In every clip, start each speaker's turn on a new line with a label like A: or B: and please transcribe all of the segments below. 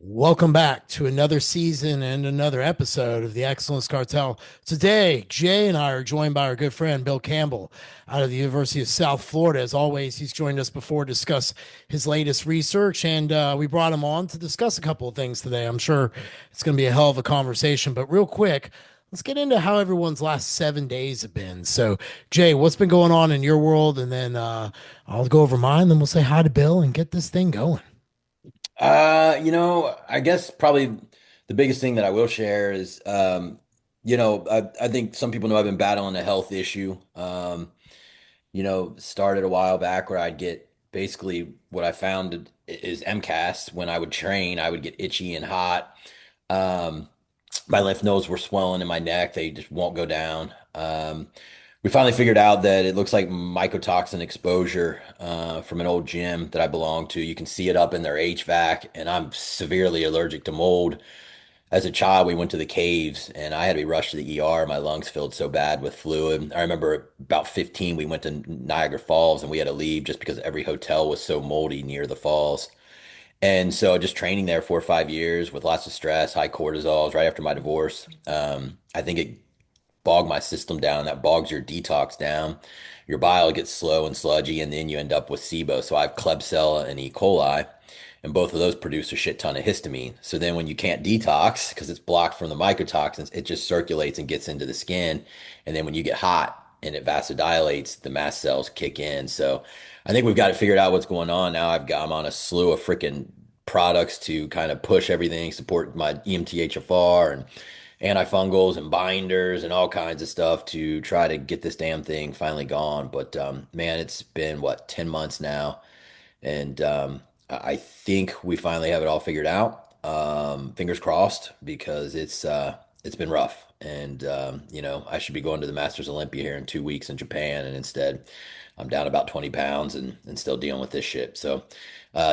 A: Welcome back to another season and another episode of the Excellence Cartel. Today, Jay and I are joined by our good friend Bill Campbell out of the University of South Florida. As always, he's joined us before to discuss his latest research, and we brought him on to discuss a couple of things today. I'm sure it's going to be a hell of a conversation, but real quick, let's get into how everyone's last 7 days have been. So, Jay, what's been going on in your world? And then I'll go over mine, then we'll say hi to Bill and get this thing going.
B: I guess probably the biggest thing that I will share is, I think some people know I've been battling a health issue. Started a while back where I'd get basically what I found is MCAS. When I would train, I would get itchy and hot. Um, my lymph nodes were swelling in my neck. They just won't go down. We finally figured out that it looks like mycotoxin exposure from an old gym that I belong to. You can see it up in their HVAC, and I'm severely allergic to mold. As a child, we went to the caves, and I had to be rushed to the ER. My lungs filled so bad with fluid. I remember about 15, we went to Niagara Falls, and we had to leave just because every hotel was so moldy near the falls. And so just training there 4 or 5 years with lots of stress, high cortisols right after my divorce. I think it bogged my system down. That bogs your detox down. Your bile gets slow and sludgy, and then you end up with SIBO. So I have Klebsiella and E. coli, and both of those produce a shit ton of histamine. So then when you can't detox because it's blocked from the mycotoxins, it just circulates and gets into the skin. And then when you get hot and it vasodilates, the mast cells kick in. So I think we've got to figure out what's going on now. I'm on a slew of freaking products to kind of push everything, support my EMTHFR and antifungals and binders and all kinds of stuff to try to get this damn thing finally gone. But man, it's been what, 10 months now, and I think we finally have it all figured out. Fingers crossed because it's been rough. And I should be going to the Masters Olympia here in 2 weeks in Japan, and instead I'm down about 20 pounds and still dealing with this shit. So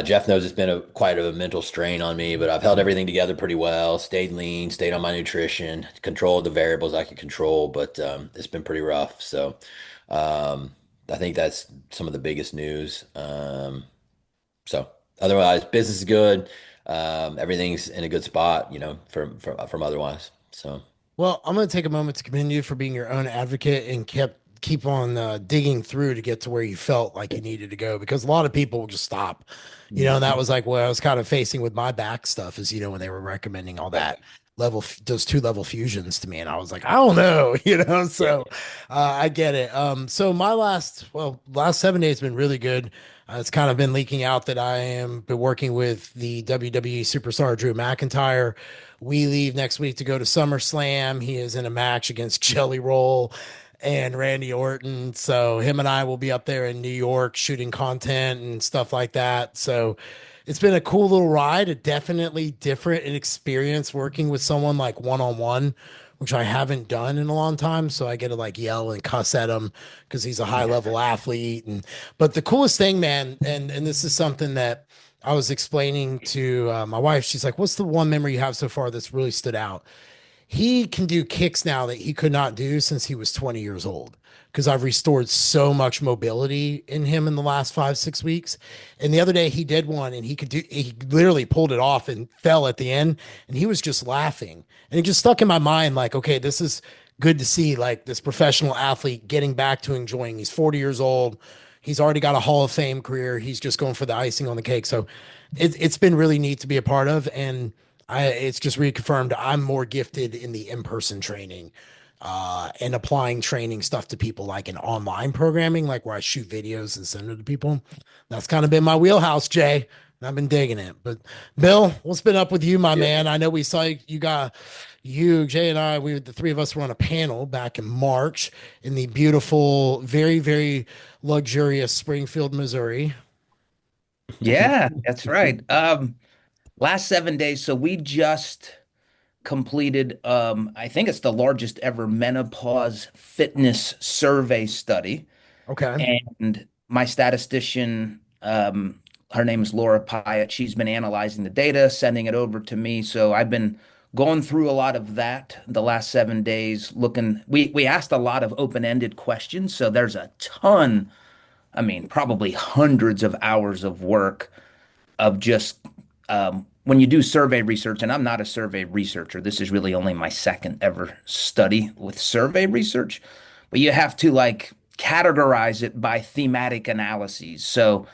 B: Jeff knows it's been quite a mental strain on me, but I've held everything together pretty well, stayed lean, stayed on my nutrition, controlled the variables I could control, but it's been pretty rough. So I think that's some of the biggest news. So otherwise, business is good. Everything's in a good spot, from otherwise. So
A: Well, I'm going to take a moment to commend you for being your own advocate and keep on digging through to get to where you felt like you needed to go because a lot of people will just stop, and that was like what I was kind of facing with my back stuff is, when they were recommending all
B: yeah,
A: that those 2 level fusions to me. And I was like, I don't know,
B: yeah,
A: so I get it. So my last 7 days have been really good. It's kind of been leaking out that I am been working with the WWE superstar Drew McIntyre. We leave next week to go to SummerSlam. He is in a match against Jelly Roll and Randy Orton. So him and I will be up there in New York shooting content and stuff like that. So it's been a cool little ride, a definitely different experience working with someone like one on one, which I haven't done in a long time. So I get to like yell and cuss at him because he's a high level athlete. And but the coolest thing, man, and this is something that I was explaining to my wife. She's like, "What's the one memory you have so far that's really stood out?" He can do kicks now that he could not do since he was 20 years old because I've restored so much mobility in him in the last 5, 6 weeks. And the other day he did one and he literally pulled it off and fell at the end and he was just laughing. And it just stuck in my mind like, okay, this is good to see like this professional athlete getting back to enjoying. He's 40 years old. He's already got a Hall of Fame career. He's just going for the icing on the cake. So it's been really neat to be a part of. And it's just reconfirmed I'm more gifted in the in-person training and applying training stuff to people like in online programming, like where I shoot videos and send it to people. That's kind of been my wheelhouse, Jay. And I've been digging it. But Bill, what's been up with you, my
B: yeah.
A: man? I know we saw you, Jay and I, the three of us were on a panel back in March in the beautiful, very, very luxurious Springfield, Missouri.
C: Yeah, that's right. Last 7 days. So we just completed, I think it's the largest ever menopause fitness survey study.
A: Okay.
C: And my statistician, her name is Laura Pyatt. She's been analyzing the data, sending it over to me. So I've been going through a lot of that the last 7 days, looking. We asked a lot of open-ended questions. So there's a ton, I mean, probably hundreds of hours of work of just when you do survey research, and I'm not a survey researcher, this is really only my second ever study with survey research, but you have to like categorize it by thematic analyses. So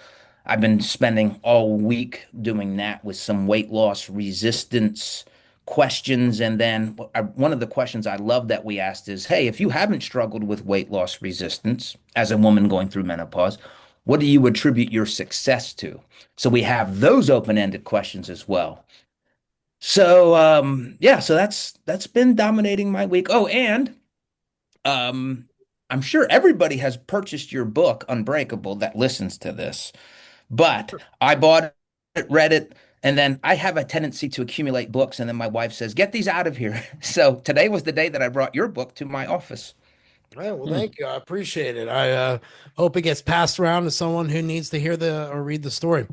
C: I've been spending all week doing that with some weight loss resistance questions. And then one of the questions I love that we asked is, hey, if you haven't struggled with weight loss resistance as a woman going through menopause, what do you attribute your success to? So we have those open-ended questions as well. So yeah, so that's been dominating my week. Oh, and um I'm sure everybody has purchased your book, Unbreakable, that listens to this. But I bought it, read it, and then I have a tendency to accumulate books, and then my wife says, "Get these out of here." So today was the day that I brought your book to my office.
A: Right. Well,
B: Hmm.
A: thank you. I appreciate it. I hope it gets passed around to someone who needs to hear the or read the story.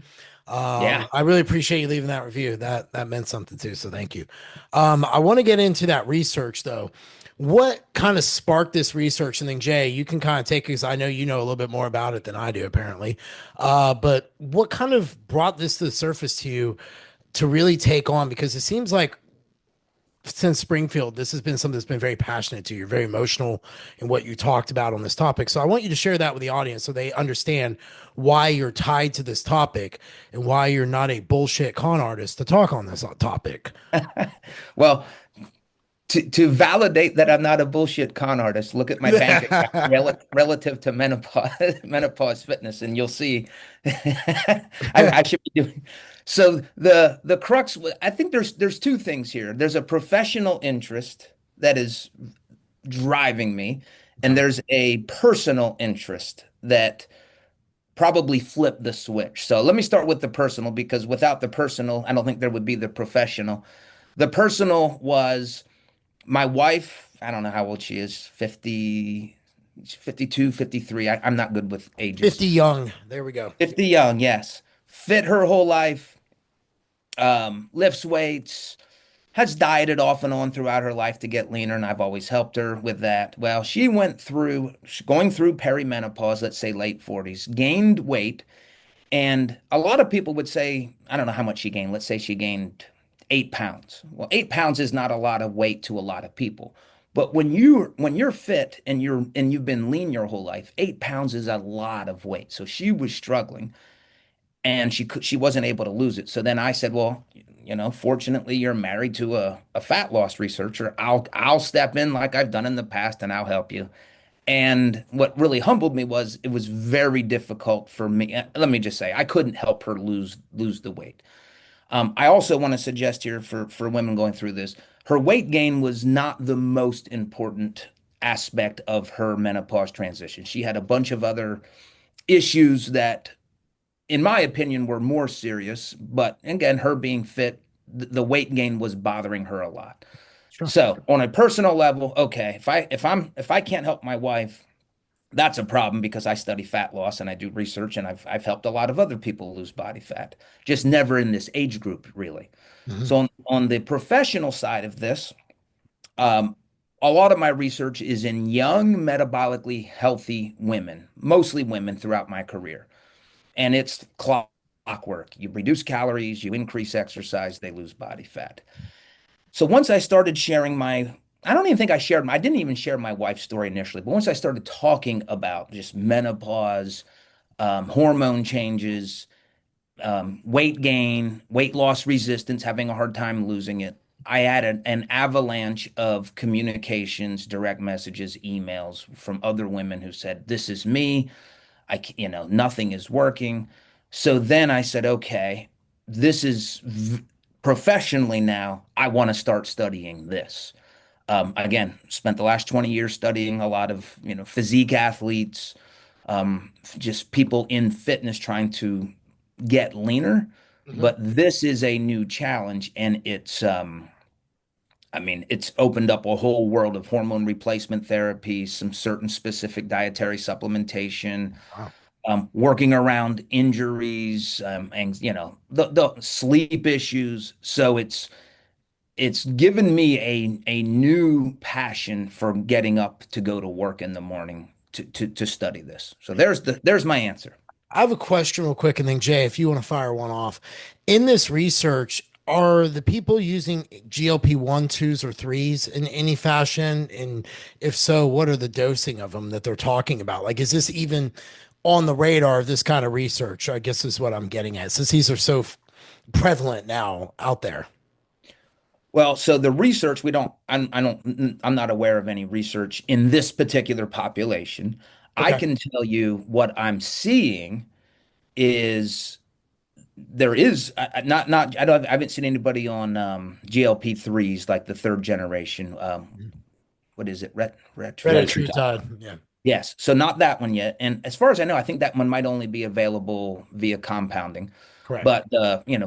C: Yeah.
A: I really appreciate you leaving that review. That meant something too. So thank you. I want to get into that research though. What kind of sparked this research? And then Jay, you can kind of take because I know you know a little bit more about it than I do, apparently. But what kind of brought this to the surface to you to really take on? Because it seems like since Springfield, this has been something that's been very passionate to you. You're very emotional in what you talked about on this topic. So I want you to share that with the audience so they understand why you're tied to this topic and why you're not a bullshit con artist to talk on this topic.
C: Well, to validate that I'm not a bullshit con artist, look at my bank account relative to menopause menopause fitness, and you'll see I should be doing. So the crux, I think there's two things here. There's a professional interest that is driving me, and
A: Okay.
C: there's a personal interest that probably flipped the switch. So let me start with the personal because without the personal, I don't think there would be the professional. The personal was my wife, I don't know how old she is, 50, 52, 53. I'm not good with ages.
A: 50 young. There we go.
C: 50 young, yes. Fit her whole life, lifts weights, has dieted off and on throughout her life to get leaner, and I've always helped her with that. Well, she went through going through perimenopause, let's say late 40s, gained weight, and a lot of people would say, I don't know how much she gained. Let's say she gained 8 pounds. Well, 8 pounds is not a lot of weight to a lot of people. But when you're fit and you've been lean your whole life, 8 pounds is a lot of weight. So she was struggling and she wasn't able to lose it. So then I said, well, fortunately you're married to a fat loss researcher. I'll step in like I've done in the past and I'll help you. And what really humbled me was it was very difficult for me. Let me just say, I couldn't help her lose the weight. I also want to suggest here for women going through this, her weight gain was not the most important aspect of her menopause transition. She had a bunch of other issues that, in my opinion, were more serious. But again, her being fit, the weight gain was bothering her a lot.
A: Sure.
C: So on a personal level, okay, if I can't help my wife, that's a problem because I study fat loss and I do research and I've helped a lot of other people lose body fat, just never in this age group really.
A: Mhm.
C: So on the professional side of this, um, a lot of my research is in young, metabolically healthy women, mostly women throughout my career. And it's clockwork. You reduce calories, you increase exercise, they lose body fat. So once I started sharing I don't even think I didn't even share my wife's story initially, but once I started talking about just menopause, hormone changes, weight gain, weight loss resistance, having a hard time losing it, I had an avalanche of communications, direct messages, emails from other women who said, "This is me. Nothing is working." So then I said, okay, this is professionally now, I want to start studying this. Again, spent the last 20 years studying a lot of, physique athletes, just people in fitness trying to get leaner.
A: Mhm.
C: But this is a new challenge, and I mean, it's opened up a whole world of hormone replacement therapy, some certain specific dietary supplementation,
A: Wow.
C: working around injuries, and the sleep issues. So it's given me a new passion for getting up to go to work in the morning to study this. So there's my answer.
A: I have a question real quick, and then Jay, if you want to fire one off. In this research, are the people using GLP-1, twos, or threes in any fashion? And if so, what are the dosing of them that they're talking about? Like, is this even on the radar of this kind of research? I guess is what I'm getting at, since these are so prevalent now out there.
C: Well, so the research we don't I don't I'm not aware of any research in this particular population. I
A: Okay.
C: can tell you what I'm seeing is there is I haven't seen anybody on GLP-3s like the third generation. What is it? Retrotrue.
A: Retatrutide. Yeah,
C: Yes. So not that one yet. And as far as I know, I think that one might only be available via compounding.
A: correct.
C: But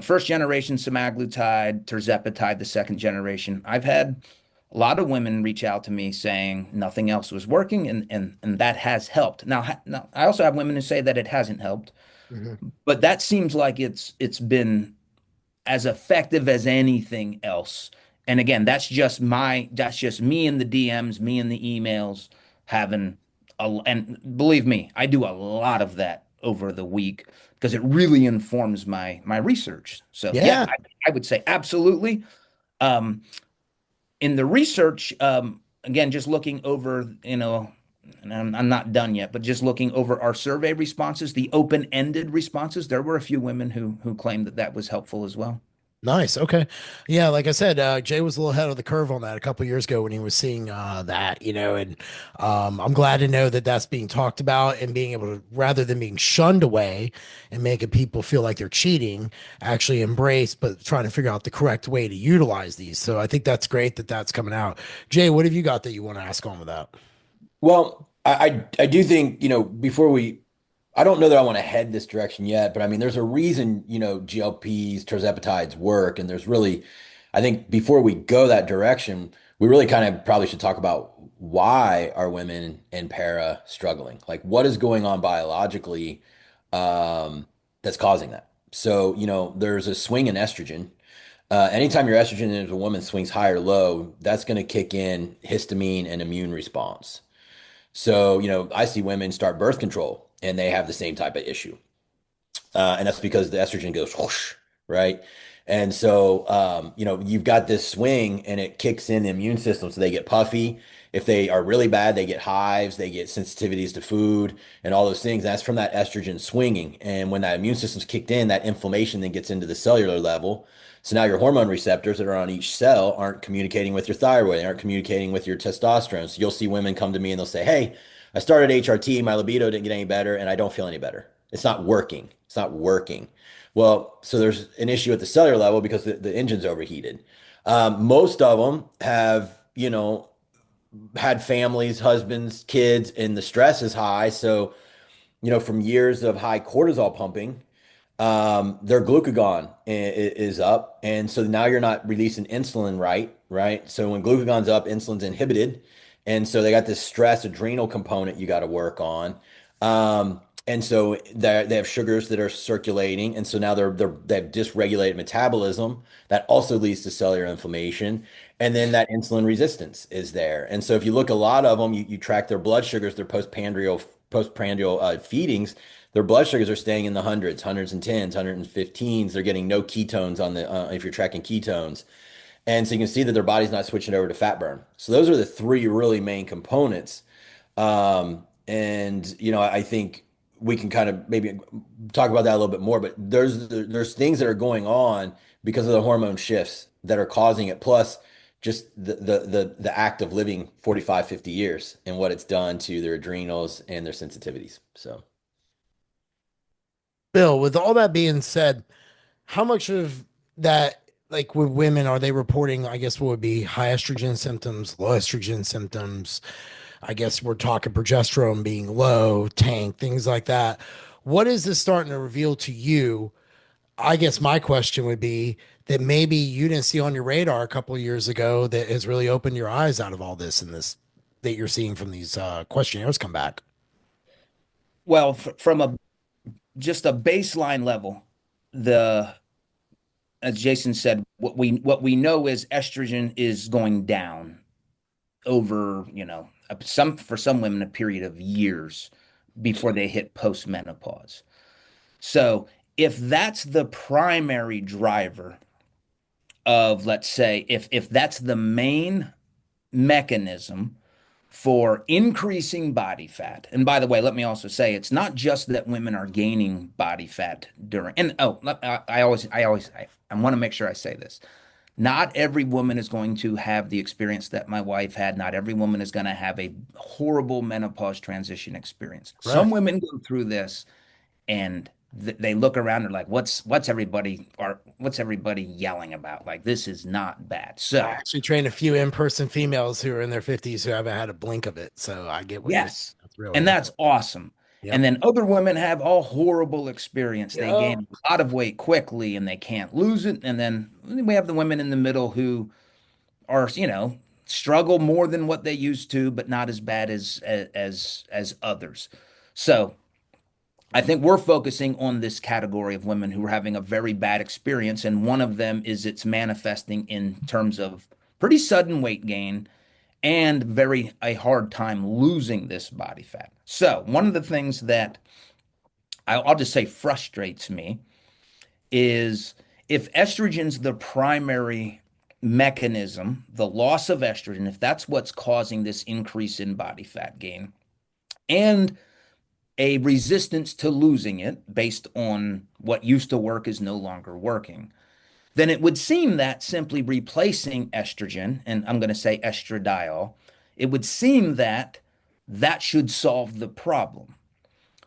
C: first generation semaglutide, tirzepatide, the second generation, I've had a lot of women reach out to me saying nothing else was working, and that has helped. Now, I also have women who say that it hasn't helped,
A: Mhm.
C: but that seems like it's been as effective as anything else. And again, that's just me in the DMs, me in the emails, having and believe me, I do a lot of that over the week because it really informs my research. So yeah,
A: Yeah,
C: I would say absolutely. Um, in the research, again, just looking over, and I'm not done yet, but just looking over our survey responses, the open-ended responses, there were a few women who claimed that that was helpful as well.
A: nice. Okay. Yeah, like I said, Jay was a little ahead of the curve on that a couple years ago when he was seeing that, and I'm glad to know that that's being talked about and being able to, rather than being shunned away and making people feel like they're cheating, actually embrace, but trying to figure out the correct way to utilize these. So I think that's great that that's coming out. Jay, what have you got that you want to ask on with that?
B: Well, I do think, before I don't know that I want to head this direction yet, but I mean, there's a reason, GLPs, tirzepatides work. And there's really, I think before we go that direction, we really kind of probably should talk about why are women in para struggling? Like what is going on biologically, that's causing that? So, there's a swing in estrogen. Anytime your estrogen in a woman swings high or low, that's going to kick in histamine and immune response. So, I see women start birth control and they have the same type of issue. And that's because the estrogen goes whoosh, right? And so, you've got this swing and it kicks in the immune system. So they get puffy. If they are really bad, they get hives, they get sensitivities to food and all those things. That's from that estrogen swinging. And when that immune system's kicked in, that inflammation then gets into the cellular level. So now your hormone receptors that are on each cell aren't communicating with your thyroid, they aren't communicating with your testosterone. So you'll see women come to me and they'll say, "Hey, I started HRT, my libido didn't get any better, and I don't feel any better. It's not working. It's not working." Well, so there's an issue at the cellular level because the engine's overheated. Most of them have, had families, husbands, kids, and the stress is high. So, from years of high cortisol pumping, their glucagon is up, and so now you're not releasing insulin right? So when glucagon's up, insulin's inhibited, and so they got this stress adrenal component you got to work on. And so they have sugars that are circulating, and so now they have dysregulated metabolism that also leads to cellular inflammation, and then that insulin resistance is there. And so if you look a lot of them, you track their blood sugars, their postprandial feedings, their blood sugars are staying in the hundreds and tens, 115s. They're getting no ketones on the if you're tracking ketones. And so you can see that their body's not switching over to fat burn. So those are the three really main components. And I think we can kind of maybe talk about that a little bit more, but there's things that are going on because of the hormone shifts that are causing it. Plus just the act of living 45, 50 years and what it's done to their adrenals and their sensitivities. So
A: Bill, with all that being said, how much of that, like with women, are they reporting, I guess, what would be high estrogen symptoms, low estrogen symptoms? I guess we're talking progesterone being low, tank, things like that. What is this starting to reveal to you? I guess my question would be that maybe you didn't see on your radar a couple of years ago that has really opened your eyes out of all this and this that you're seeing from these questionnaires come back.
C: Well, from a just a baseline level, the as Jason said, what we know is estrogen is going down over, some for some women a period of years before they hit postmenopause. So if that's the primary driver of, let's say, if that's the main mechanism for increasing body fat. And by the way, let me also say it's not just that women are gaining body fat during, and oh, I want to make sure I say this. Not every woman is going to have the experience that my wife had. Not every woman is going to have a horrible menopause transition experience. Some
A: Correct.
C: women go through this and they look around and are like, what's everybody yelling about? Like, this is not bad.
A: I
C: So,
A: actually train a few in-person females who are in their 50s who haven't had a blink of it. So I get what you're saying.
C: yes.
A: That's real.
C: And
A: Yep.
C: that's awesome. And
A: Yep.
C: then other women have a horrible experience. They
A: Yep.
C: gain a lot of weight quickly and they can't lose it. And then we have the women in the middle who are, struggle more than what they used to, but not as bad as others. So I think we're focusing on this category of women who are having a very bad experience, and one of them is it's manifesting in terms of pretty sudden weight gain and very a hard time losing this body fat. So one of the things that I'll just say frustrates me is if estrogen's the primary mechanism, the loss of estrogen, if that's what's causing this increase in body fat gain, and a resistance to losing it based on what used to work is no longer working, then it would seem that simply replacing estrogen, and I'm going to say estradiol, it would seem that that should solve the problem.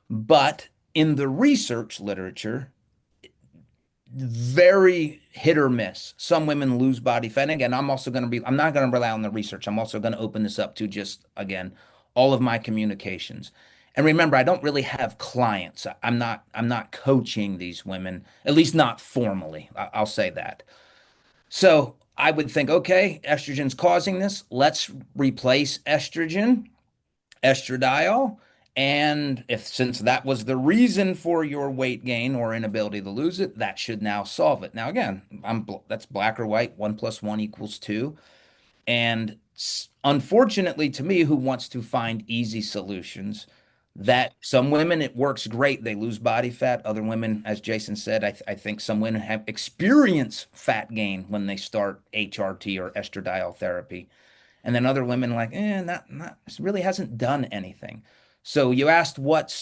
C: But in the research literature, very hit or miss. Some women lose body fat. And again, I'm not going to rely on the research. I'm also going to open this up to just, again, all of my communications. And remember, I don't really have clients. I'm not coaching these women, at least not formally. I'll say that. So I would think, okay, estrogen's causing this. Let's replace estrogen, estradiol. And if since that was the reason for your weight gain or inability to lose it, that should now solve it. Now, again, that's black or white. One plus one equals two. And unfortunately, to me, who wants to find easy solutions, that some women it works great. They lose body fat. Other women, as Jason said, I think some women have experience fat gain when they start HRT or estradiol therapy. And then other women like, not really hasn't done anything. So you asked what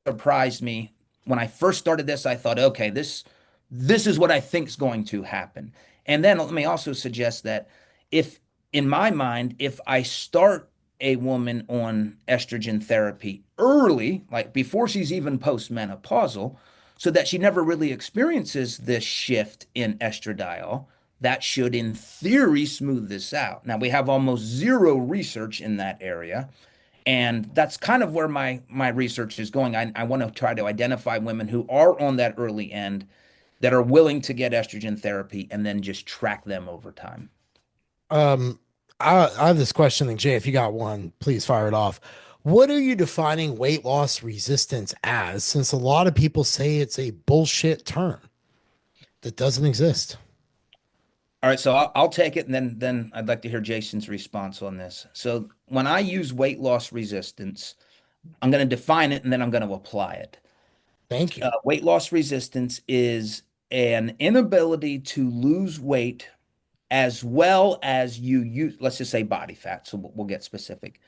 C: surprised me when I first started this. I thought, okay, this is what I think is going to happen. And then let me also suggest that if in my mind, if I start a woman on estrogen therapy early, like before she's even postmenopausal, so that she never really experiences this shift in estradiol, that should, in theory, smooth this out. Now, we have almost zero research in that area. And that's kind of where my research is going. I want to try to identify women who are on that early end that are willing to get estrogen therapy and then just track them over time.
A: Um, I have this question, and Jay, if you got one, please fire it off. What are you defining weight loss resistance as? Since a lot of people say it's a bullshit term that doesn't exist.
C: All right, so I'll take it, and then I'd like to hear Jason's response on this. So when I use weight loss resistance, I'm going to define it and then I'm going to apply it.
A: Thank you.
C: Weight loss resistance is an inability to lose weight as well as you use, let's just say body fat. So we'll get specific.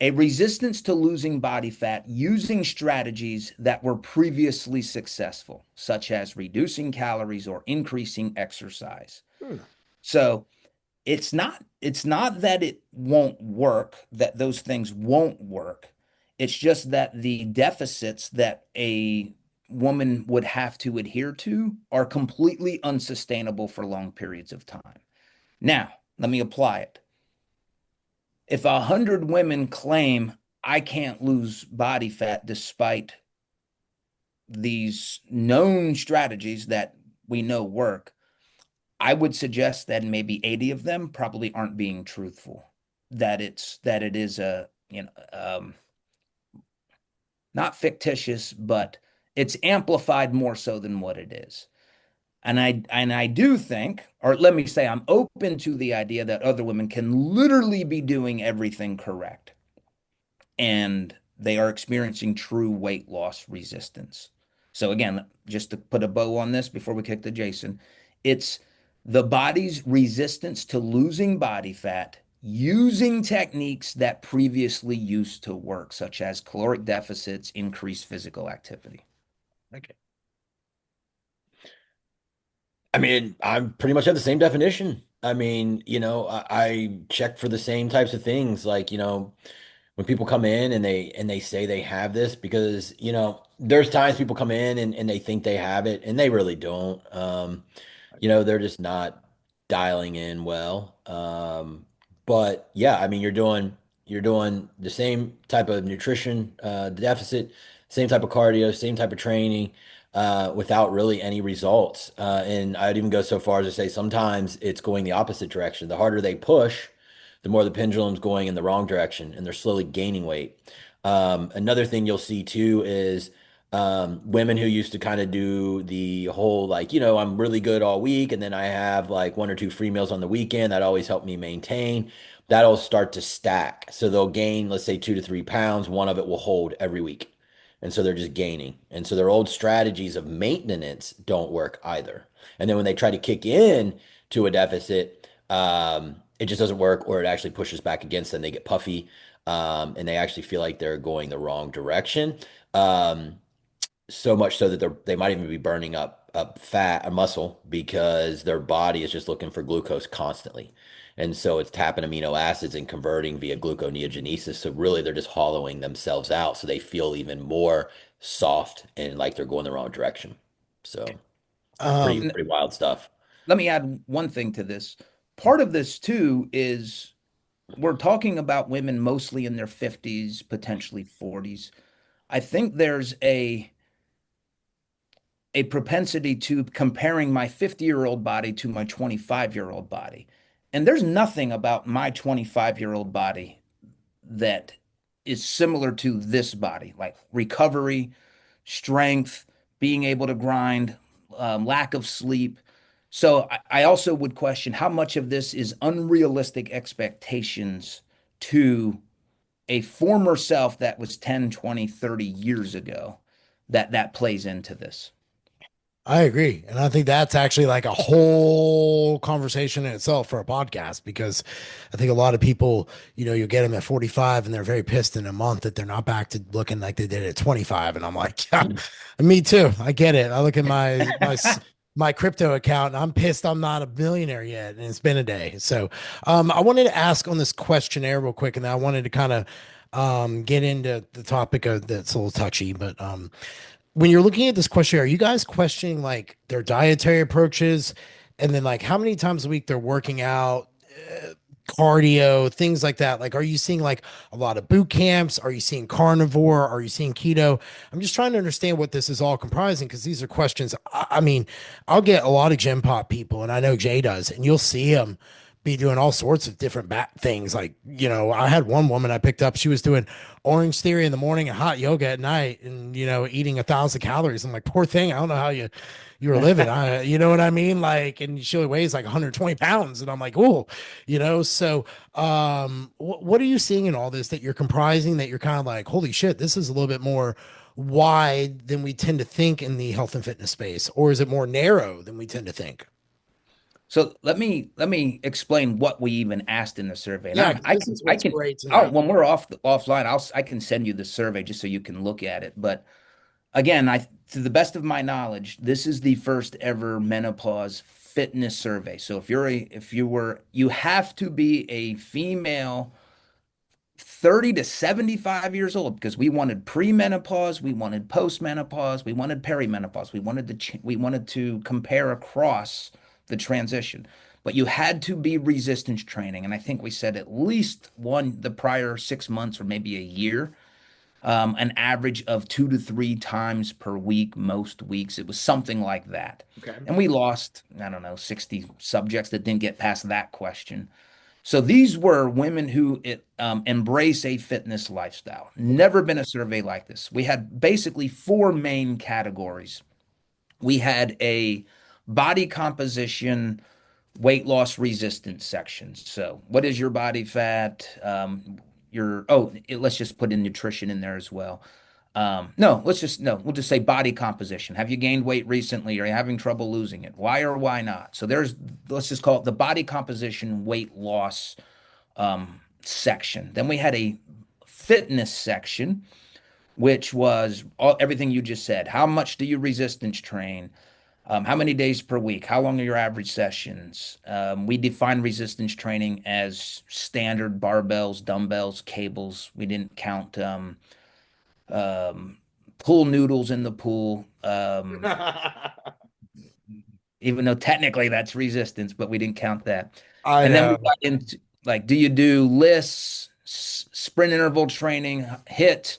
C: A resistance to losing body fat using strategies that were previously successful, such as reducing calories or increasing exercise.
A: Hmm.
C: So it's not that it won't work, that those things won't work. It's just that the deficits that a woman would have to adhere to are completely unsustainable for long periods of time. Now, let me apply it. If 100 women claim I can't lose body fat despite these known strategies that we know work, I would suggest that maybe 80 of them probably aren't being truthful. That it is a, not fictitious, but it's amplified more so than what it is. And I do think, or let me say, I'm open to the idea that other women can literally be doing everything correct and they are experiencing true weight loss resistance. So again, just to put a bow on this before we kick to Jason, it's the body's resistance to losing body fat using techniques that previously used to work, such as caloric deficits, increased physical activity.
A: Okay.
B: I mean, I'm pretty much have the same definition. I mean, I check for the same types of things. Like, when people come in and they say they have this, because, there's times people come in and they think they have it and they really don't. They're just not dialing in well. But yeah, I mean, you're doing the same type of nutrition deficit, same type of cardio, same type of training, without really any results. And I'd even go so far as to say sometimes it's going the opposite direction. The harder they push, the more the pendulum's going in the wrong direction, and they're slowly gaining weight. Another thing you'll see too is women who used to kind of do the whole like, I'm really good all week, and then I have like one or two free meals on the weekend that always help me maintain. That'll start to stack. So they'll gain, let's say, 2 to 3 pounds. One of it will hold every week. And so they're just gaining. And so their old strategies of maintenance don't work either. And then when they try to kick in to a deficit, it just doesn't work, or it actually pushes back against them. They get puffy, and they actually feel like they're going the wrong direction. Um, so much so that they might even be burning up fat or muscle because their body is just looking for glucose constantly. And so it's tapping amino acids and converting via gluconeogenesis. So really they're just hollowing themselves out so they feel even more soft and like they're going the wrong direction. So pretty
A: Um,
B: pretty wild stuff.
C: Let me add one thing to this. Part of this too is we're talking about women mostly in their 50s, potentially 40s. I think there's a propensity to comparing my 50-year-old body to my 25-year-old body. And there's nothing about my 25-year-old body that is similar to this body, like recovery, strength, being able to grind, lack of sleep. So I also would question how much of this is unrealistic expectations to a former self that was 10, 20, 30 years ago that plays into this.
A: I agree. And I think that's actually like a whole conversation in itself for a podcast because I think a lot of people, you get them at 45 and they're very pissed in a month that they're not back to looking like they did at 25. And I'm like, yeah, me too. I get it. I look at my crypto account and I'm pissed I'm not a millionaire yet. And it's been a day. So I wanted to ask on this questionnaire real quick. And then I wanted to kind of get into the topic that's a little touchy, but when you're looking at this question, are you guys questioning like their dietary approaches and then like how many times a week they're working out, cardio, things like that? Like, are you seeing like a lot of boot camps? Are you seeing carnivore? Are you seeing keto? I'm just trying to understand what this is all comprising because these are questions. I mean, I'll get a lot of gym pop people, and I know Jay does, and you'll see him be doing all sorts of different things. Like, I had one woman I picked up, she was doing Orange Theory in the morning and hot yoga at night and, eating 1,000 calories. I'm like, poor thing. I don't know how you were living. You know what I mean? Like, and she only weighs like 120 pounds. And I'm like, oh, so, what are you seeing in all this that you're comprising that you're kind of like, holy shit, this is a little bit more wide than we tend to think in the health and fitness space? Or is it more narrow than we tend to think?
C: So let me explain what we even asked in the survey. And
A: Yeah,
C: I
A: 'cause
C: I
A: this
C: can
A: is
C: I
A: what's
C: can
A: great
C: I'll,
A: tonight.
C: when we're offline, I can send you the survey just so you can look at it. But again, to the best of my knowledge, this is the first ever menopause fitness survey. So you have to be a female 30 to 75 years old because we wanted pre-menopause, we wanted post-menopause, we wanted perimenopause. We wanted to compare across the transition. But you had to be resistance training. And I think we said at least the prior 6 months or maybe a year, an average of 2 to 3 times per week, most weeks. It was something like that.
A: Okay.
C: And we lost, I don't know, 60 subjects that didn't get past that question. So these were women who embrace a fitness lifestyle. Never been a survey like this. We had basically four main categories. We had a body composition, weight loss resistance section. So, what is your body fat? Let's just put in nutrition in there as well. No, we'll just say body composition. Have you gained weight recently? Are you having trouble losing it? Why or why not? So let's just call it the body composition weight loss section. Then we had a fitness section, which was everything you just said. How much do you resistance train? How many days per week? How long are your average sessions? We define resistance training as standard barbells, dumbbells, cables. We didn't count um, pool noodles in the pool, even though technically that's resistance, but we didn't count that.
A: I
C: And then we
A: know.
C: got into like, do you do lists, sprint interval training, hit?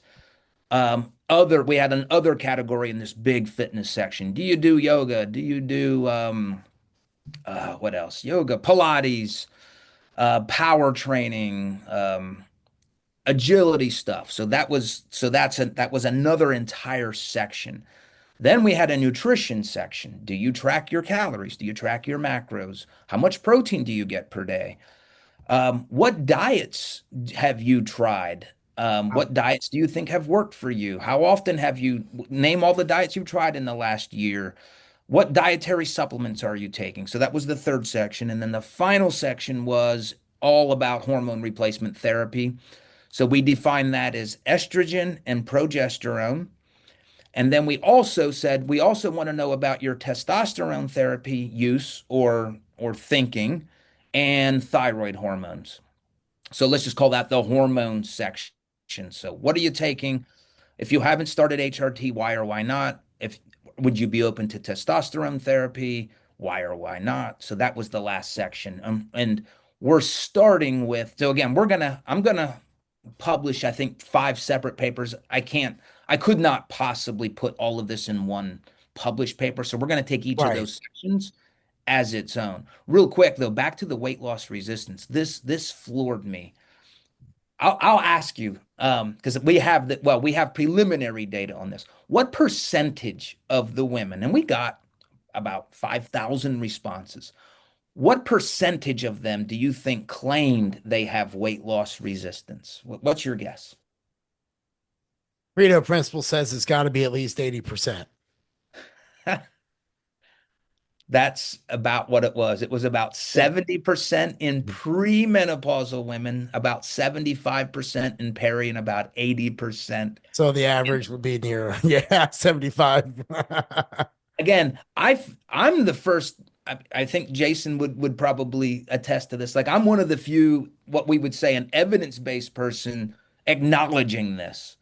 C: We had an other category in this big fitness section. Do you do yoga? Do you do what else? Yoga, Pilates, power training, agility stuff. That was another entire section. Then we had a nutrition section. Do you track your calories? Do you track your macros? How much protein do you get per day? What diets have you tried? What diets do you think have worked for you? How often have you name all the diets you've tried in the last year? What dietary supplements are you taking? So that was the third section. And then the final section was all about hormone replacement therapy. So we define that as estrogen and progesterone. And then we also said we also want to know about your testosterone therapy use or thinking and thyroid hormones. So let's just call that the hormone section. So what are you taking? If you haven't started HRT, why or why not? If would you be open to testosterone therapy? Why or why not? So that was the last section. And we're starting with, so again, I'm gonna publish, I think, 5 separate papers. I could not possibly put all of this in one published paper. So we're going to take each of
A: Right.
C: those sections as its own. Real quick though, back to the weight loss resistance. This floored me. I'll ask you, because we have preliminary data on this. What percentage of the women, and we got about 5,000 responses. What percentage of them do you think claimed they have weight loss resistance? What's your guess?
A: Pareto principle says it's got to be at least 80%.
C: That's about what it was. It was about 70% in premenopausal women, about 75% in peri, and about 80%.
A: So the average would be near, yeah, 75.
C: Again, I'm the first. I think Jason would probably attest to this. Like I'm one of the few, what we would say, an evidence-based person acknowledging this.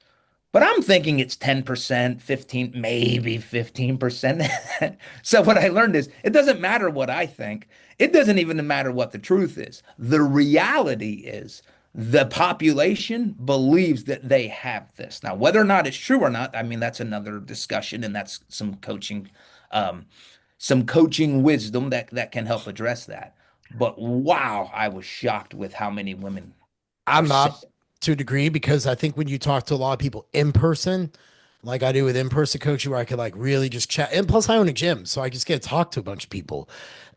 C: But I'm thinking it's 10%, 15, maybe 15%. So what I learned is it doesn't matter what I think. It doesn't even matter what the truth is. The reality is the population believes that they have this. Now, whether or not it's true or not, I mean, that's another discussion, and that's um, some coaching wisdom that can help address that. But wow, I was shocked with how many women are
A: I'm
C: saying,
A: not to a degree because I think when you talk to a lot of people in person, like I do with in-person coaching, where I could like really just chat, and plus I own a gym, so I just get to talk to a bunch of people.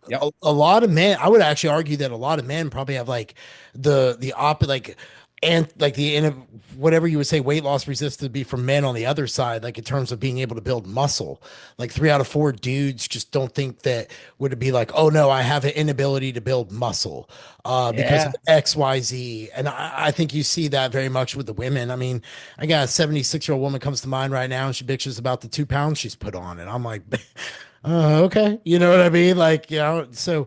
C: yep,
A: A lot of men, I would actually argue that a lot of men probably have like the op like and like whatever you would say weight loss resistance to be for men on the other side, like in terms of being able to build muscle. Like 3 out of 4 dudes just don't think that would it be like, oh no, I have an inability to build muscle because of
C: yeah,
A: XYZ. And I think you see that very much with the women. I mean, I got a 76-year-old woman comes to mind right now and she bitches about the 2 pounds she's put on. And I'm like, okay. You know what I mean? Like, so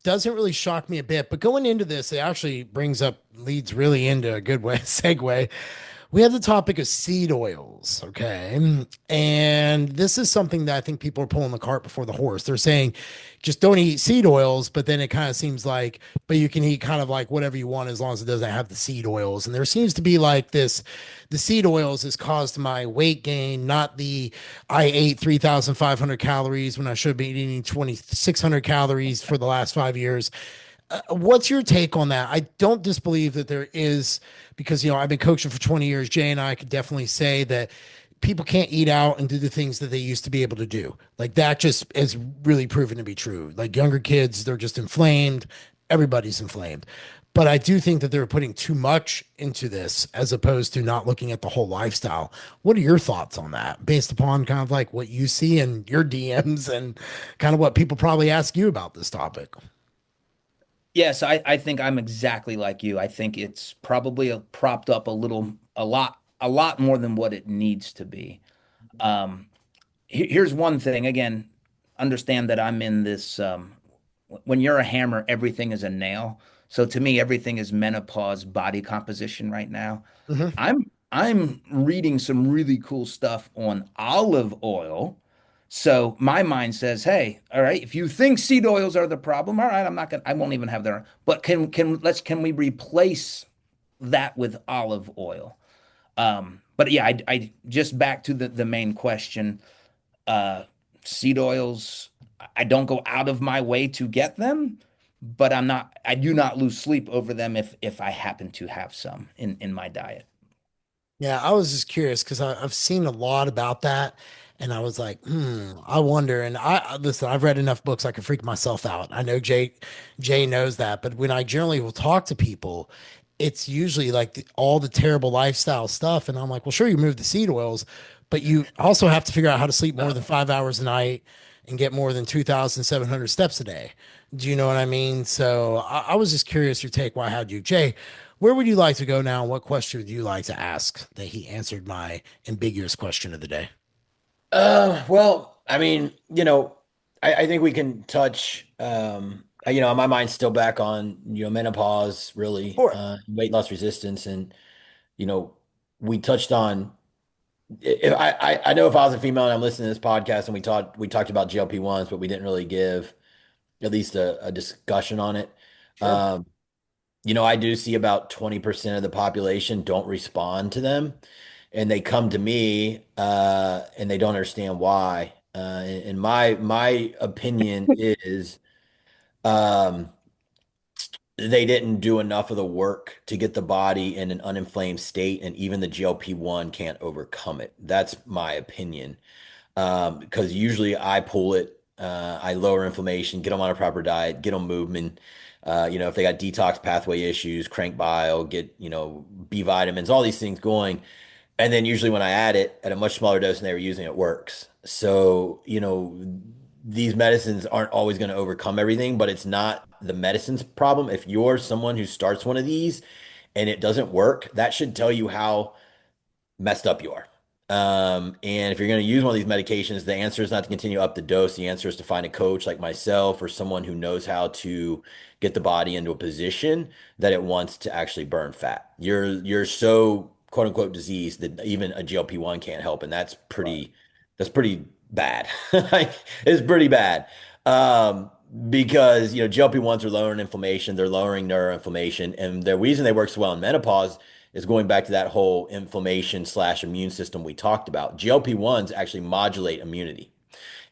A: doesn't really shock me a bit. But going into this, it actually leads really into a good way, segue. We have the topic of seed oils, okay? And this is something that I think people are pulling the cart before the horse. They're saying just don't eat seed oils, but then it kind of seems like, but you can eat kind of like whatever you want as long as it doesn't have the seed oils. And there seems to be like this, the seed oils has caused my weight gain, not the I ate 3,500 calories when I should be eating 2,600 calories for the last 5 years. What's your take on that? I don't disbelieve that there is, because I've been coaching for 20 years. Jay and I could definitely say that people can't eat out and do the things that they used to be able to do. Like that just is really proven to be true. Like younger kids, they're just inflamed. Everybody's inflamed. But I do think that they're putting too much into this as opposed to not looking at the whole lifestyle. What are your thoughts on that based upon kind of like what you see in your DMs and kind of what people probably ask you about this topic?
C: Yes, I think I'm exactly like you. I think it's probably propped up a lot more than what it needs to be. Um, Here's one thing. Again, understand that I'm in this. When you're a hammer, everything is a nail. So to me, everything is menopause body composition right now.
A: Hmm.
C: I'm reading some really cool stuff on olive oil. So my mind says, hey, all right, if you think seed oils are the problem, all right, I won't even have their, but can we replace that with olive oil? But yeah, I just back to the main question. Uh, Seed oils, I don't go out of my way to get them, but I do not lose sleep over them if I happen to have some in my diet.
A: Yeah, I was just curious because I've seen a lot about that, and I was like, I wonder. And listen, I've read enough books I can freak myself out. I know Jay knows that, but when I generally will talk to people, it's usually like all the terrible lifestyle stuff, and I'm like, well, sure, you move the seed oils, but you also have to figure out how to sleep more than 5 hours a night and get more than 2,700 steps a day. Do you know what I mean? So I was just curious your take. Why had you, Jay? Where would you like to go now? What question would you like to ask that he answered my ambiguous question of the day?
B: Well, I mean, I think we can touch, my mind's still back on, menopause, really,
A: Sure.
B: weight loss resistance. And, you know, we touched on, if I know if I was a female and I'm listening to this podcast and we talked about GLP-1s, but we didn't really give at least a discussion on it.
A: Sure.
B: Um, I do see about 20% of the population don't respond to them, and they come to me and they don't understand why. And my opinion is um, they didn't do enough of the work to get the body in an uninflamed state, and even the GLP-1 can't overcome it. That's my opinion. Because usually I pull it, I lower inflammation, get them on a proper diet, get them movement. If they got detox pathway issues, crank bile, get, B vitamins, all these things going. And then usually when I add it at a much smaller dose than they were using, it works. So, these medicines aren't always going to overcome everything, but it's not the medicine's problem. If you're someone who starts one of these and it doesn't work, that should tell you how messed up you are. And if you're going to use one of these medications, the answer is not to continue up the dose. The answer is to find a coach like myself or someone who knows how to get the body into a position that it wants to actually burn fat. You're so quote unquote diseased that even a GLP-1 can't help, and that's pretty bad. Like, it's pretty bad. Because GLP-1s are lowering inflammation, they're lowering neuroinflammation, and the reason they work so well in menopause is going back to that whole inflammation slash immune system we talked about. GLP-1s actually modulate immunity.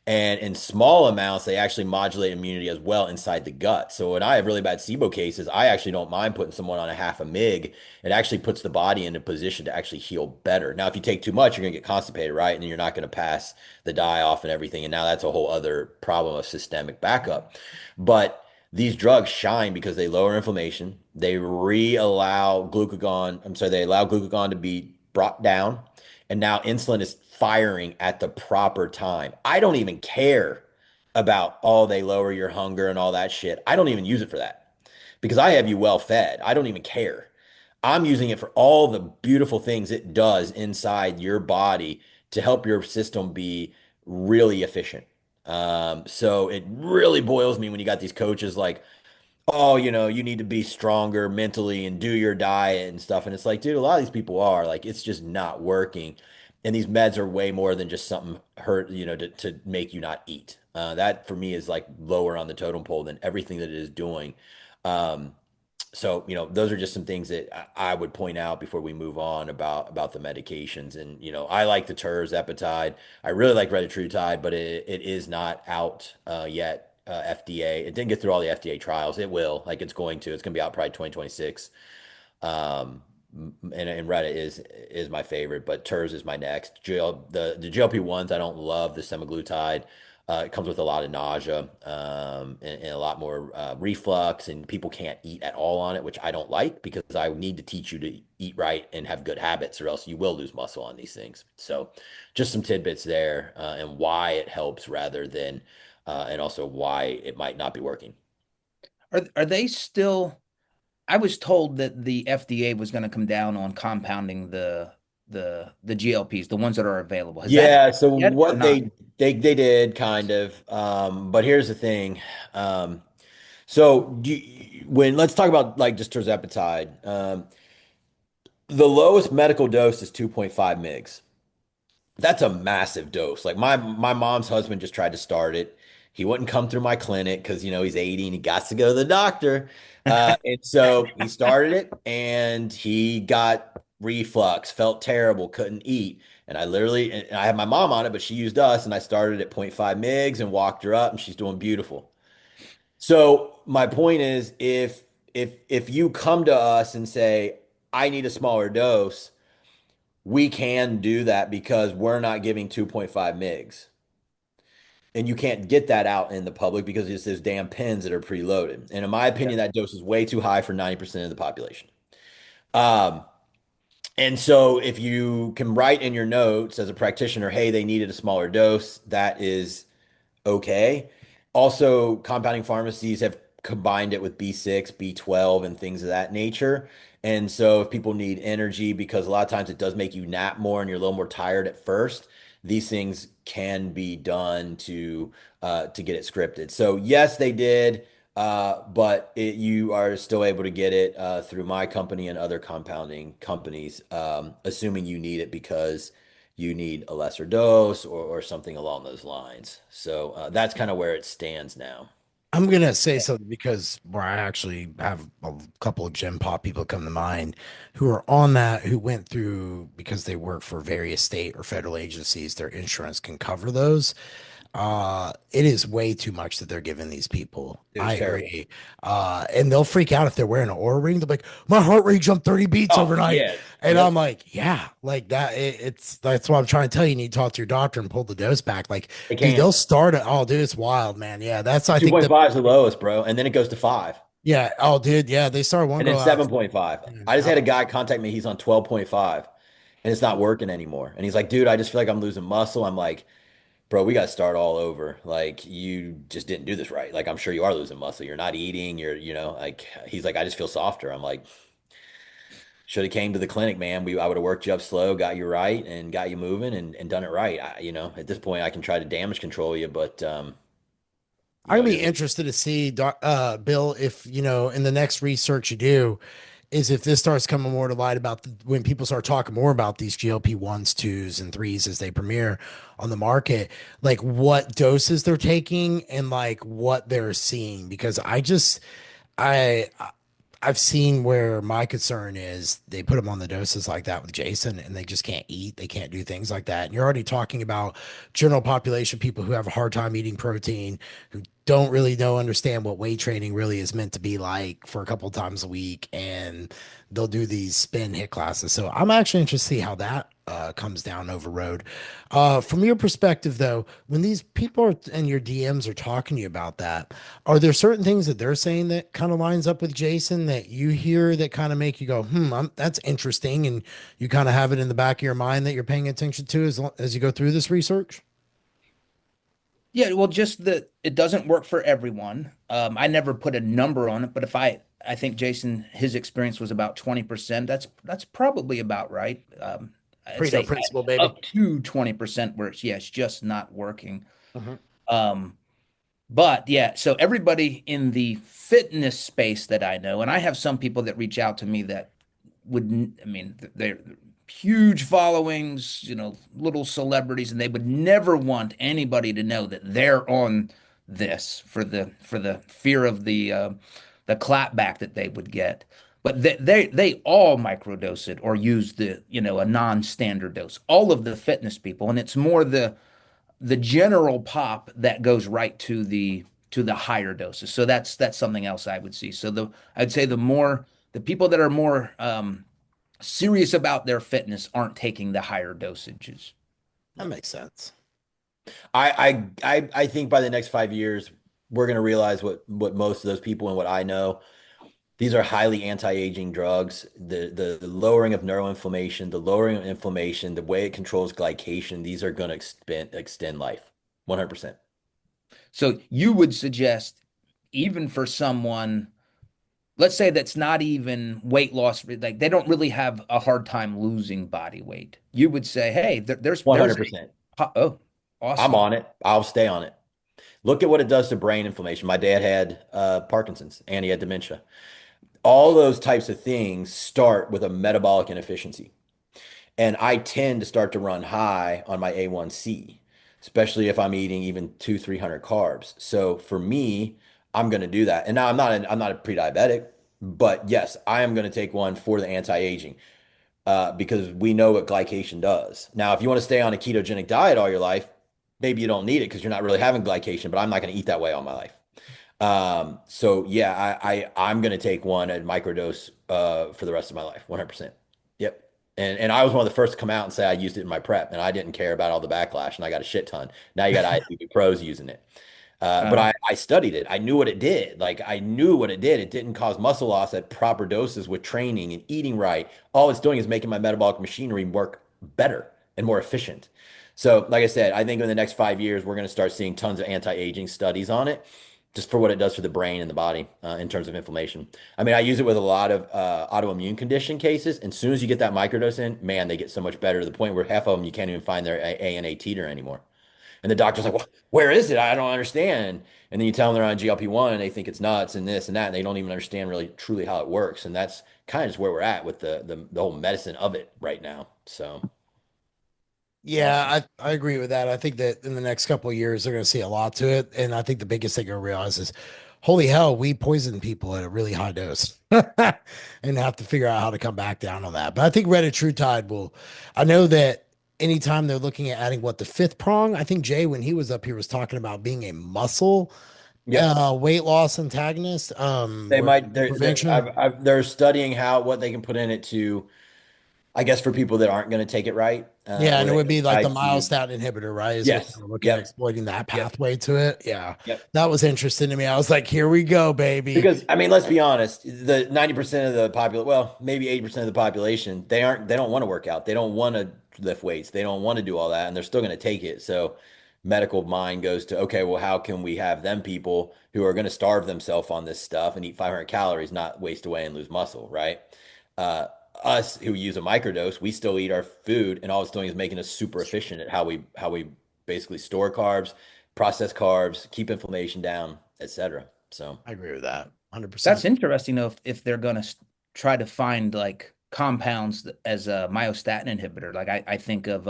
B: And in small amounts, they actually modulate immunity as well inside the gut. So when I have really bad SIBO cases, I actually don't mind putting someone on a half a mg. It actually puts the body in a position to actually heal better. Now, if you take too much, you're going to get constipated, right? And then you're not going to pass the dye off and everything. And now that's a whole other problem of systemic backup. But these drugs shine because they lower inflammation. They re-allow glucagon, I'm sorry, they allow glucagon to be brought down. And now insulin is firing at the proper time. I don't even care about all they lower your hunger and all that shit. I don't even use it for that because I have you well fed. I don't even care. I'm using it for all the beautiful things it does inside your body to help your system be really efficient. So it really boils me when you got these coaches like, oh, you need to be stronger mentally and do your diet and stuff. And it's like, dude, a lot of these people are like, it's just not working. And these meds are way more than just something hurt, to make you not eat. That for me is like lower on the totem pole than everything that it is doing. Um, so, those are just some things that I would point out before we move on about the medications. And, I like the tirzepatide. I really like retatrutide, but it is not out yet. FDA. It didn't get through all the FDA trials. It will, like it's going to. It's going to be out probably 2026. And Reddit is my favorite, but Turs is my next. The GLP-1s, I don't love the semaglutide. It comes with a lot of nausea, and a lot more reflux, and people can't eat at all on it, which I don't like because I need to teach you to eat right and have good habits, or else you will lose muscle on these things. So, just some tidbits there, and why it helps rather than, and also why it might not be working.
C: Are they still? I was told that the FDA was going to come down on compounding the GLPs, the ones that are available. Has that
B: Yeah, so
C: yet or
B: what
C: not?
B: they did kind of, but here's the thing. So when let's talk about like just tirzepatide. The lowest medical dose is 2.5 mgs. That's a massive dose. Like my mom's husband just tried to start it. He wouldn't come through my clinic because he's 80 and he got to go to the doctor. And so he started it and he got reflux, felt terrible, couldn't eat. And I had my mom on it, but she used us and I started at point 0.5 mgs and walked her up and she's doing beautiful. So my point is if you come to us and say, I need a smaller dose, we can do that because we're not giving 2.5 mgs. And you can't get that out in the public because it's those damn pens that are preloaded. And in my
C: Yeah.
B: opinion, that dose is way too high for 90% of the population. Um, and so if you can write in your notes as a practitioner, hey, they needed a smaller dose, that is okay. Also, compounding pharmacies have combined it with B6, B12, and things of that nature. And so, if people need energy, because a lot of times it does make you nap more and you're a little more tired at first, these things can be done to get it scripted. So, yes, they did, you are still able to get it through my company and other compounding companies, assuming you need it because you need a lesser dose or something along those lines. So that's kind of where it stands now.
A: I'm gonna say something because where I actually have a couple of gym pop people come to mind who are on that, who went through because they work for various state or federal agencies, their insurance can cover those. It is way too much that they're giving these people.
B: It was
A: I
B: terrible.
A: agree. And they'll freak out if they're wearing an Oura ring. They're like, my heart rate jumped 30 beats
B: Oh,
A: overnight.
B: yeah.
A: And I'm
B: Yep.
A: like, yeah, like that. It's that's what I'm trying to tell you. You need to talk to your doctor and pull the dose back. Like,
B: They
A: dude,
B: can't.
A: they'll start it. Oh, dude, it's wild, man. Yeah, that's I think the
B: 2.5 is the lowest, bro. And then it goes to 5
A: yeah. Oh, dude, yeah, they started one
B: and then
A: girl out.
B: 7.5.
A: Yeah,
B: I just had a guy contact me. He's on 12.5 and it's not working anymore. And he's like, dude, I just feel like I'm losing muscle. I'm like, bro, we got to start all over. Like, you just didn't do this right. Like, I'm sure you are losing muscle. You're not eating. Like, he's like, I just feel softer. I'm like, should have came to the clinic, man. I would have worked you up slow, got you right, and got you moving and done it right. At this point, I can try to damage control you, but
A: I'd
B: it
A: be
B: is what
A: interested to see, Bill, if in the next research you do, is if this starts coming more to light about when people start talking more about these GLP ones, twos, and threes as they premiere on the market, like what doses they're taking and like what they're seeing. Because I I've seen where my concern is they put them on the doses like that with Jason and they just can't eat. They can't do things like that. And you're already talking about general population people who have a hard time eating protein, who don't really understand what weight training really is meant to be like for a couple times a week. And they'll do these spin hit classes. So I'm actually interested to see how that comes down over road. From your perspective, though, when these people are in your DMs are talking to you about that, are there certain things that they're saying that kind of lines up with Jason that you hear that kind of make you go, that's interesting, and you kind of have it in the back of your mind that you're paying attention to as you go through this research?
C: Yeah, well, just that it doesn't work for everyone. I never put a number on it, but if I think Jason, his experience was about 20%. That's probably about right. I'd
A: Pareto
C: say
A: principle, baby.
C: up to 20% where it's, yeah, it's just not working.
A: Mhm.
C: Um, but yeah, so everybody in the fitness space that I know, and I have some people that reach out to me that would, I mean, they're huge followings, little celebrities, and they would never want anybody to know that they're on this for the fear of the clapback that they would get. But they all microdose it or use a non-standard dose. All of the fitness people, and it's more the general pop that goes right to the higher doses. So that's something else I would see. So I'd say the people that are more serious about their fitness aren't taking the higher dosages.
A: That
C: Yeah.
A: makes sense.
B: I think by the next 5 years, we're going to realize what most of those people and what I know. These are highly anti-aging drugs. The lowering of neuroinflammation, the lowering of inflammation, the way it controls glycation, these are going to extend life. 100%.
C: So you would suggest, even for someone, let's say that's not even weight loss, like they don't really have a hard time losing body weight. You would say, hey, there's
B: 100%.
C: oh,
B: I'm
C: awesome.
B: on it. I'll stay on it. Look at what it does to brain inflammation. My dad had Parkinson's and he had dementia. All those types of things start with a metabolic inefficiency. And I tend to start to run high on my A1C, especially if I'm eating even 300 carbs. So for me, I'm going to do that. And now I'm not a pre-diabetic, but yes, I am going to take one for the anti-aging because we know what glycation does. Now, if you want to stay on a ketogenic diet all your life, maybe you don't need it because you're not really having glycation, but I'm not going to eat that way all my life. So yeah, I'm gonna take one at microdose for the rest of my life, 100%. Yep. And I was one of the first to come out and say I used it in my prep, and I didn't care about all the backlash, and I got a shit ton. Now you got IFBB pros using it. But
C: Uh,
B: I studied it. I knew what it did. Like I knew what it did. It didn't cause muscle loss at proper doses with training and eating right. All it's doing is making my metabolic machinery work better and more efficient. So, like I said, I think in the next 5 years, we're going to start seeing tons of anti-aging studies on it, just for what it does for the brain and the body in terms of inflammation. I mean, I use it with a lot of autoimmune condition cases. And as soon as you get that microdose in, man, they get so much better to the point where half of them you can't even find their ANA teeter anymore. And the doctor's like, well, where is it? I don't understand. And then you tell them they're on GLP-1 and they think it's nuts and this and that, and they don't even understand really truly how it works. And that's kind of just where we're at with the whole medicine of it right now. So awesome.
A: Yeah, I agree with that. I think that in the next couple of years, they're going to see a lot to it. And I think the biggest thing you'll realize is, holy hell, we poison people at a really high dose and have to figure out how to come back down on that. But I think Retatrutide will, I know that anytime they're looking at adding what the fifth prong, I think Jay, when he was up here, was talking about being a muscle
B: Yep.
A: weight loss antagonist,
B: They
A: or
B: might
A: prevention.
B: they're studying how what they can put in it to, I guess, for people that aren't going to take it right,
A: Yeah, and
B: where
A: it
B: they
A: would
B: can
A: be like the
B: try to.
A: myostatin inhibitor, right? Is what
B: Yes.
A: they're looking at
B: Yep.
A: exploiting that
B: Yep.
A: pathway to it. Yeah,
B: Yep.
A: that was interesting to me. I was like, here we go, baby.
B: Because I mean, let's be honest, the 90% of the well, maybe 80% of the population, they don't want to work out. They don't want to lift weights. They don't want to do all that, and they're still going to take it. So medical mind goes to, okay, well, how can we have them people who are going to starve themselves on this stuff and eat 500 calories, not waste away and lose muscle, right? Uh, Us who use a microdose, we still eat our food, and all it's doing is making us super efficient at how we basically store carbs, process carbs, keep inflammation down, etc. So.
A: I agree with that, 100%.
C: that's interesting though, if they're going to try to find like compounds as a myostatin inhibitor. Like I think of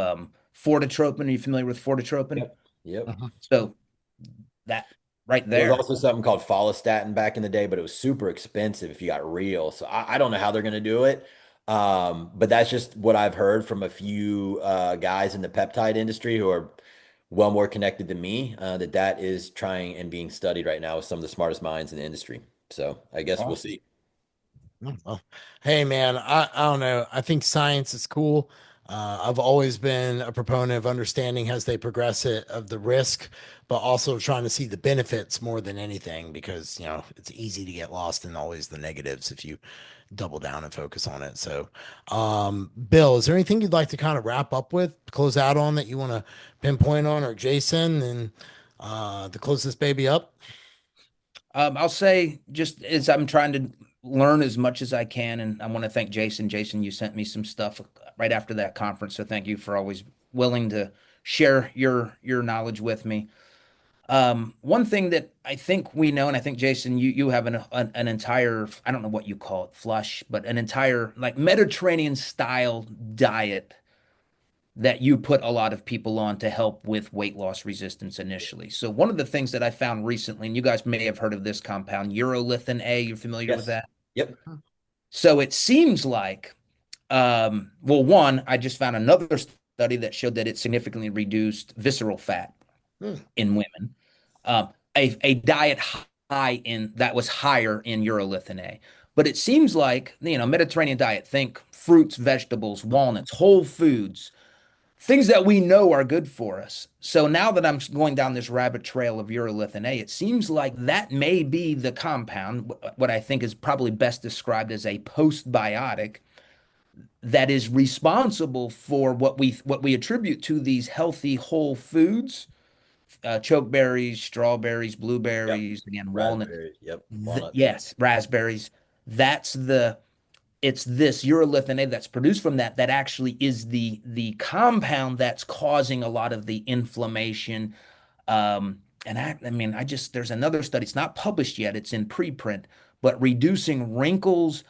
C: fortitropin. Are you familiar with fortitropin?
B: Yep. Yep.
A: Mhm.
C: So that right
B: There was
C: there.
B: also something called follistatin back in the day, but it was super expensive if you got real. So I don't know how they're going to do it. But that's just what I've heard from a few guys in the peptide industry who are well more connected than me, that is trying and being studied right now with some of the smartest minds in the industry. So I guess we'll
C: Awesome.
B: see.
A: Oh, well, hey man, I don't know. I think science is cool. I've always been a proponent of understanding as they progress it of the risk, but also trying to see the benefits more than anything because it's easy to get lost in always the negatives if you double down and focus on it. So, Bill, is there anything you'd like to kind of wrap up with, close out on that you want to pinpoint on, or Jason, and to close this baby up?
C: I'll say just as I'm trying to learn as much as I can, and I want to thank Jason. Jason, you sent me some stuff right after that conference, so thank you for always willing to share your knowledge with me. One thing that I think we know, and I think Jason, you have an entire, I don't know what you call it, flush, but an entire like Mediterranean style diet that you put a lot of people on to help with weight loss resistance initially. So one of the things that I found recently, and you guys may have heard of this compound, urolithin A, you're familiar with
B: Yes.
C: that?
B: Yep.
C: So it seems like, well, one, I just found another study that showed that it significantly reduced visceral fat
A: Hmm,
C: in women. A diet high in that was higher in urolithin A. But it seems like, Mediterranean diet, think fruits, vegetables, walnuts, whole foods, things that we know are good for us. So now that I'm going down this rabbit trail of urolithin A, it seems like that may be the compound, what I think is probably best described as a postbiotic that is responsible for what we attribute to these healthy whole foods, chokeberries, strawberries,
B: Yep.
C: blueberries, again, walnuts.
B: Raspberries. Yep. Walnuts.
C: Yes, raspberries. That's the it's this urolithin A that's produced from that actually is the compound that's causing a lot of the inflammation. And I mean, I just there's another study. It's not published yet. It's in preprint, but reducing wrinkles,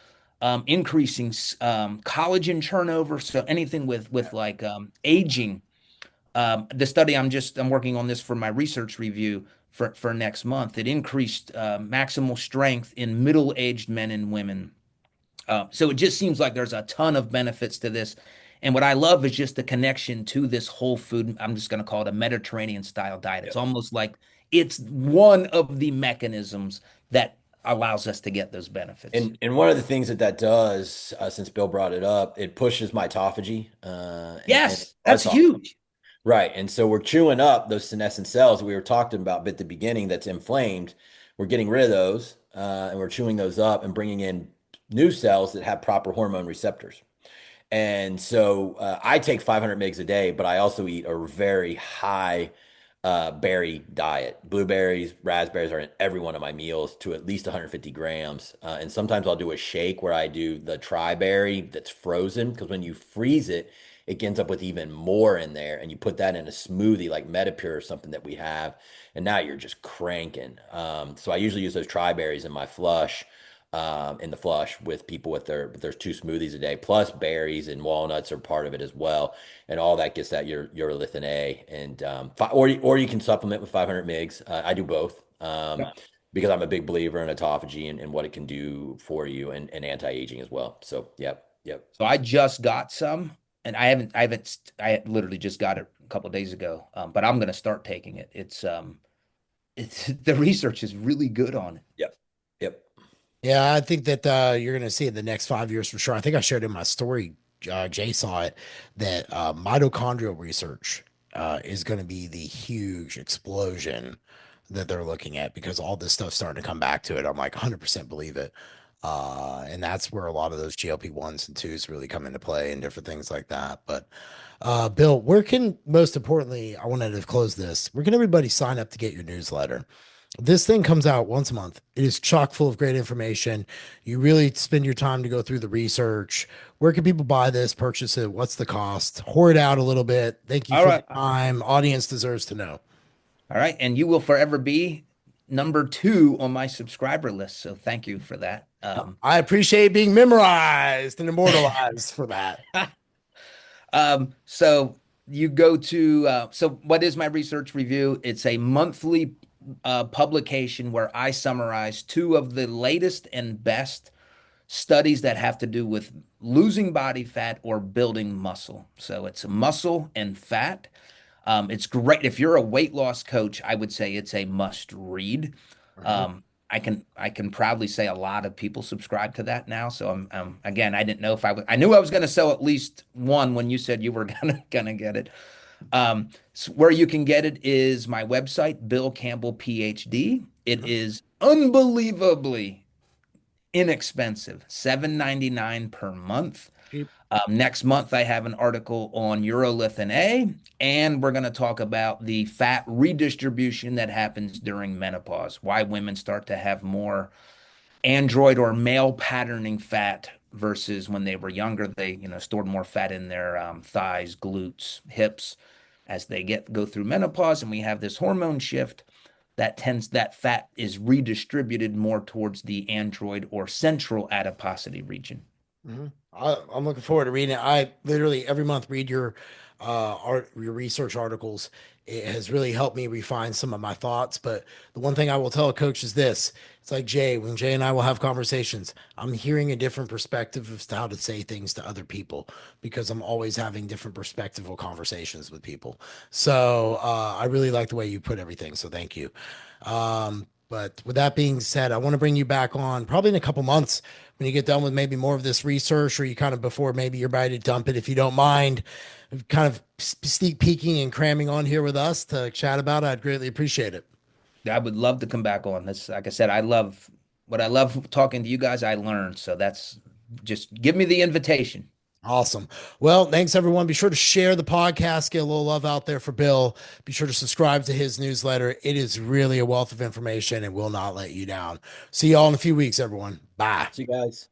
C: increasing collagen turnover. So anything with like aging. The study I'm working on this for my research review for next month. It increased maximal strength in middle-aged men and women. So it just seems like there's a ton of benefits to this. And what I love is just the connection to this whole food. I'm just going to call it a Mediterranean style diet. It's
B: Yep.
C: almost like it's one of the mechanisms that allows us to get those benefits.
B: And one of the things that that does, since Bill brought it up, it pushes mitophagy, and
C: Yes,
B: our
C: that's
B: thought.
C: huge.
B: Right. And so we're chewing up those senescent cells that we were talking about at the beginning that's inflamed. We're getting rid of those, and we're chewing those up and bringing in new cells that have proper hormone receptors. And so I take 500 mgs a day, but I also eat a very high berry diet. Blueberries, raspberries are in every one of my meals to at least 150 grams. And sometimes I'll do a shake where I do the tri-berry that's frozen because when you freeze it, it ends up with even more in there. And you put that in a smoothie like Metapure or something that we have. And now you're just cranking. So I usually use those tri-berries in my flush. In the flush with people with there's two smoothies a day, plus berries and walnuts are part of it as well, and all that gets that your urolithin A, and or you can supplement with 500 mgs. I do both because I'm a big believer in autophagy and what it can do for you and anti-aging as well. So yep, yep,
C: So I just got some, and I literally just got it a couple of days ago. But I'm going to start taking it. It's the research is really good on it.
B: yep, yep.
A: Yeah, I think that you're going to see it in the next 5 years for sure. I think I shared in my story, Jay saw it, that mitochondrial research is going to be the huge explosion that they're looking at because all this stuff's starting to come back to it. I'm like 100% believe it. And that's where a lot of those GLP-1s and 2s really come into play and different things like that. But Bill, where can most importantly, I wanted to close this, where can everybody sign up to get your newsletter? This thing comes out once a month. It is chock full of great information. You really spend your time to go through the research. Where can people buy this, purchase it? What's the cost? Whore it out a little bit. Thank you
C: All
A: for the
C: right.
A: time. Audience deserves to know.
C: All right. And you will forever be number two on my subscriber list. So thank you for that.
A: I appreciate being memorized and immortalized for that.
C: So you go to, so what is my research review? It's a monthly publication where I summarize two of the latest and best studies that have to do with losing body fat or building muscle. So it's muscle and fat. It's great. If you're a weight loss coach, I would say it's a must read.
A: Mhm.
C: I can proudly say a lot of people subscribe to that now. So again, I didn't know if I knew I was going to sell at least one when you said you were gonna get it. So where you can get it is my website, Bill Campbell PhD. It
A: Mhm.
C: is unbelievably inexpensive, $7.99 per month.
A: Cheap.
C: Next month, I have an article on urolithin A, and we're going to talk about the fat redistribution that happens during menopause, why women start to have more android or male patterning fat versus when they were younger, they stored more fat in their thighs, glutes, hips as they go through menopause, and we have this hormone shift that fat is redistributed more towards the android or central adiposity region.
A: I'm looking forward to reading it. I literally every month read your research articles. It has really helped me refine some of my thoughts. But the one thing I will tell a coach is this: it's like Jay, when Jay and I will have conversations, I'm hearing a different perspective of how to say things to other people because I'm always having different perspectival conversations with people. So I really like the way you put everything. So thank you. But with that being said, I want to bring you back on probably in a couple months when you get done with maybe more of this research, or you kind of before maybe you're ready to dump it, if you don't mind, kind of sneak peeking and cramming on here with us to chat about it. I'd greatly appreciate it.
C: I would love to come back on this. Like I said, I love what I love talking to you guys. I learned. So that's just give me the invitation.
A: Awesome. Well, thanks everyone. Be sure to share the podcast, get a little love out there for Bill. Be sure to subscribe to his newsletter. It is really a wealth of information and will not let you down. See y'all in a few weeks, everyone. Bye.
B: See you guys.